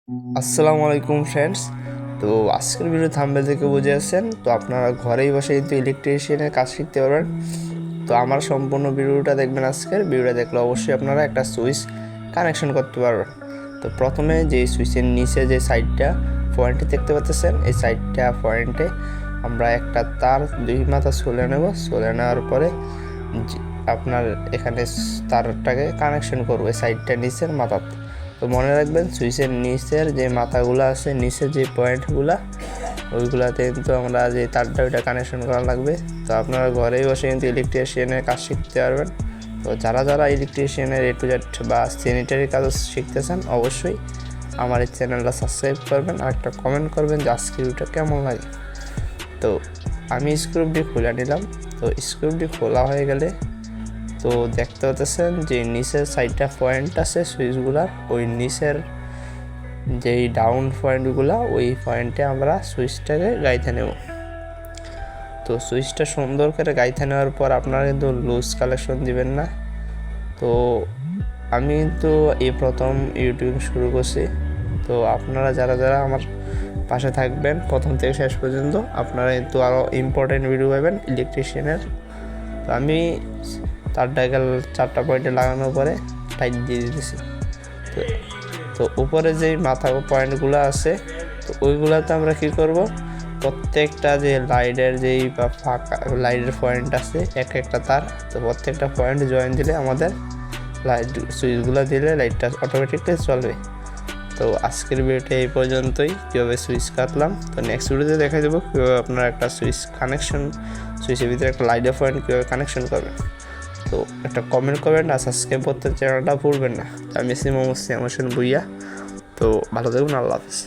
আসসালামু আলাইকুম ফ্রেন্ডস। তো আজকের ভিডিও থাম্বনেল থেকে বুঝে আছেন, তো আপনারা ঘরেই বসে কিন্তু ইলেকট্রিশিয়ানের কাজ শিখতে পারবেন। তো আমার সম্পূর্ণ ভিডিওটা দেখবেন। আজকের ভিডিওটা দেখলে অবশ্যই আপনারা একটা সুইচ কানেকশন করতে পারবেন। তো প্রথমে যে সুইচের নিচে যে সাইডটা পয়েন্টে দেখতে পাচ্ছেন, এই সাইডটা পয়েন্টে আমরা একটা তার দুই মাথা ছুলে নেব। ছুলে নেওয়ার পরে আপনার এখানে তারটাকে কানেকশন করবো এই সাইডটা নিচের মাথাতে। তো মনে রাখবেন, সুইচের নিচের যে মাথাগুলো আছে, নিচের যে পয়েন্টগুলা, ওইগুলাতে কিন্তু আমরা যে তারটা ওইটা কানেকশন করা লাগবে। তো আপনারা ঘরেই বসে কিন্তু ইলেকট্রিশিয়ানের কাজ শিখতে পারবেন। তো যারা ইলেকট্রিশিয়ানের A to Z বা স্যানিটারি কাজ শিখতেছেন, অবশ্যই আমার এই চ্যানেলটা সাবস্ক্রাইব করবেন আর একটা কমেন্ট করবেন যে আজকের ভিডিওটা কেমন লাগে। তো আমি স্ক্রুপটি খুলে নিলাম। তো স্ক্রুপটি খোলা হয়ে গেলে তো দেখতে পাচ্ছেন যে নিচের সাইডটা পয়েন্ট আছে সুইচগুলার, ওই নিচের যেই ডাউন পয়েন্টগুলা, ওই পয়েন্টে আমরা সুইচটাকে গাইতে নেব। তো সুইচটা সুন্দর করে গাইতে নেওয়ার পর আপনারা কিন্তু লুজ কালেকশন দিবেন না। তো আমি কিন্তু এই প্রথম ইউটিউব শুরু করছি। তো আপনারা যারা আমার পাশে থাকবেন প্রথম থেকে শেষ পর্যন্ত, আপনারা কিন্তু আরও ইম্পর্টেন্ট ভিডিও পাবেন ইলেকট্রিশিয়ানের। তো আমি তারটাকে 4টা পয়েন্টে লাগানোর পরে টাইট দিয়ে দিতেছি। তো উপরে যেই মাথা পয়েন্টগুলো আছে, তো ওইগুলোতে আমরা কি করব, প্রত্যেকটা যে লাইটের যেই বা ফাঁকা লাইটের পয়েন্ট আছে এক একটা তার, তো প্রত্যেকটা পয়েন্ট জয়েন দিলে আমাদের লাইট সুইচগুলো দিলে লাইটটা অটোমেটিকলি চলবে। তো আজকের ভিডিওটা এই পর্যন্তই, কীভাবে সুইচ কাটলাম। তো নেক্সট ভিডিওতে দেখা দেবো কীভাবে আপনারা একটা সুইচের ভিতরে একটা লাইটের পয়েন্ট কীভাবে কানেকশন করবেন। তো একটা কমেন্ট করবেন আর সাবস্ক্রাইব করতে চ্যানেলটা ভুলবেন না। আমি মোহাম্মদ সিয়াম হোসেন ভুইয়া। তো ভালো থাকবেন, আল্লাহ হাফিজ।